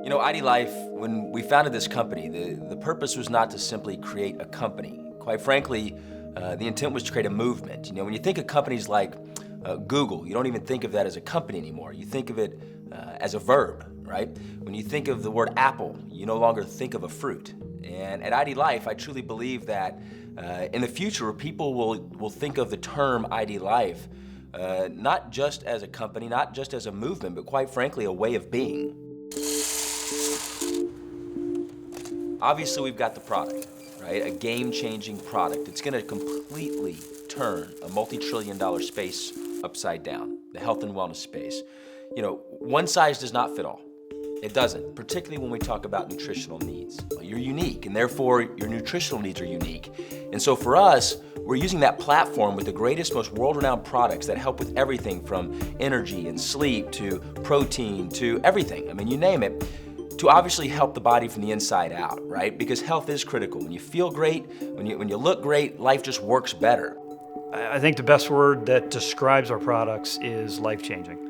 You know, IDLife, when we founded this company, the purpose was not to simply create a company. Quite frankly, the intent was to create a movement. You know, when you think of companies like Google, you don't even think of that as a company anymore. You think of it as a verb, right? When you think of the word apple, you no longer think of a fruit. And at IDLife, I truly believe that in the future, people will think of the term IDLife not just as a company, not just as a movement, but quite frankly, a way of being. Obviously, we've got the product, right? A game-changing product. It's gonna completely turn a multi-trillion-dollar space upside down, the health and wellness space. You know, one size does not fit all. It doesn't, particularly when we talk about nutritional needs. You're unique, and therefore your nutritional needs are unique. And so for us, we're using that platform with the greatest, most world-renowned products that help with everything from energy and sleep to protein to everything. I mean, you name it, to obviously help the body from the inside out, right? Because health is critical. When you feel great, when you look great, life just works better. I think the best word that describes our products is life-changing.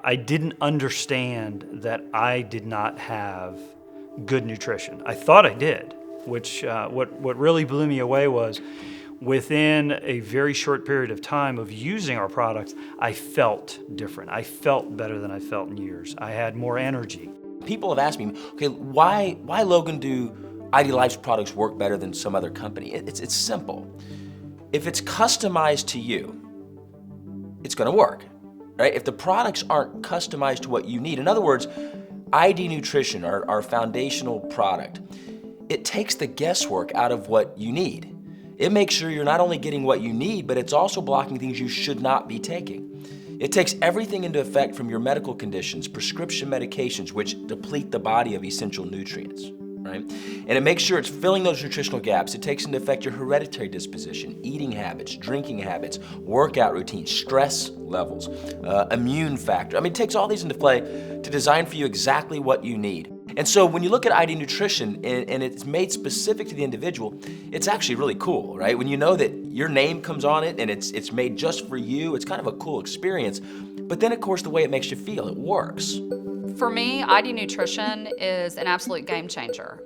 I didn't understand that I did not have good nutrition. I thought I did, which what really blew me away was within a very short period of time of using our products, I felt different. I felt better than I felt in years. I had more energy. People have asked me, okay, why Logan, do IDLife's products work better than some other company? It's simple. If it's customized to you, it's gonna work, right? If the products aren't customized to what you need, in other words, ID Nutrition, our foundational product, it takes the guesswork out of what you need. It makes sure you're not only getting what you need, but it's also blocking things you should not be taking. It takes everything into effect from your medical conditions, prescription medications, which deplete the body of essential nutrients, right? And it makes sure it's filling those nutritional gaps. It takes into effect your hereditary disposition, eating habits, drinking habits, workout routines, stress levels, immune factor. I mean, it takes all these into play to design for you exactly what you need. And so when you look at ID Nutrition and it's made specific to the individual, it's actually really cool, right? When you know that your name comes on it and it's made just for you, it's kind of a cool experience. But then of course the way it makes you feel, it works. For me, ID Nutrition is an absolute game changer.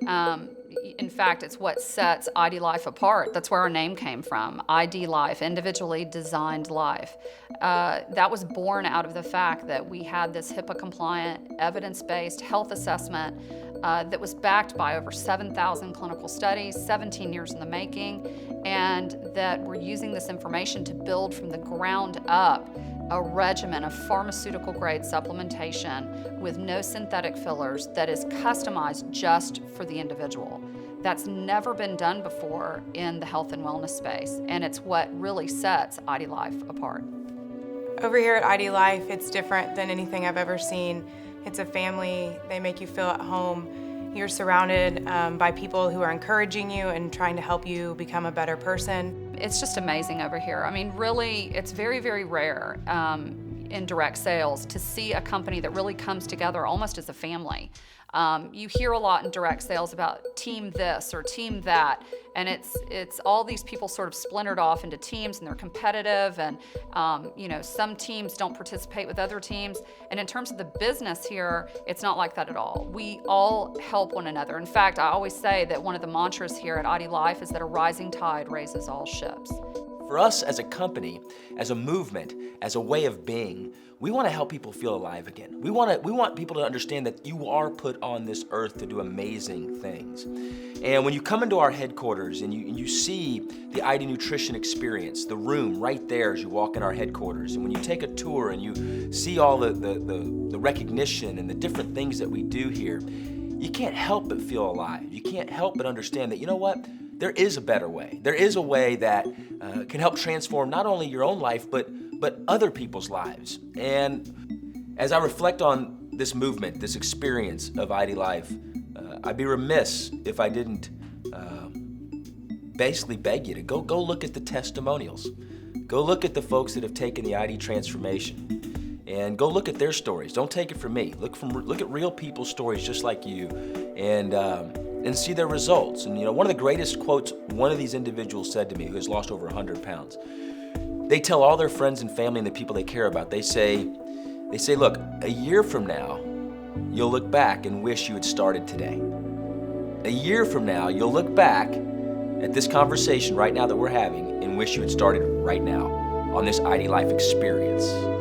In fact, it's what sets IDLife apart. That's where our name came from, IDLife, individually designed life. That was born out of the fact that we had this HIPAA compliant, evidence-based health assessment that was backed by over 7,000 clinical studies, 17 years in the making, and that we're using this information to build from the ground up a regimen of pharmaceutical-grade supplementation with no synthetic fillers that is customized just for the individual. That's never been done before in the health and wellness space, and it's what really sets IDLife apart. Over here at IDLife, it's different than anything I've ever seen. It's a family. They make you feel at home. You're surrounded by people who are encouraging you and trying to help you become a better person. It's just amazing over here. I mean, really, it's very, very rare in direct sales to see a company that really comes together almost as a family. You hear a lot in direct sales about team this or team that, and it's all these people sort of splintered off into teams and they're competitive, and you know, some teams don't participate with other teams. And in terms of the business here, it's not like that at all. We all help one another. In fact, I always say that one of the mantras here at IDLife is that a rising tide raises all ships. For us as a company, as a movement, as a way of being, we want to help people feel alive again. We want people to understand that you are put on this earth to do amazing things. And when you come into our headquarters and you see the ID Nutrition experience, the room right there as you walk in our headquarters, and when you take a tour and you see all the recognition and the different things that we do here, you can't help but feel alive. You can't help but understand that, you know what? There is a better way. There is a way that can help transform not only your own life, but other people's lives. And as I reflect on this movement, this experience of IDLife, I'd be remiss if I didn't basically beg you to go look at the testimonials. Go look at the folks that have taken the ID transformation and go look at their stories. Don't take it from me. Look at real people's stories just like you, and see their results. And you know, one of the greatest quotes one of these individuals said to me, who has lost over 100 pounds, they tell all their friends and family and the people they care about, they say, look, a year from now, you'll look back and wish you had started today. A year from now, you'll look back at this conversation right now that we're having and wish you had started right now on this IDLife experience.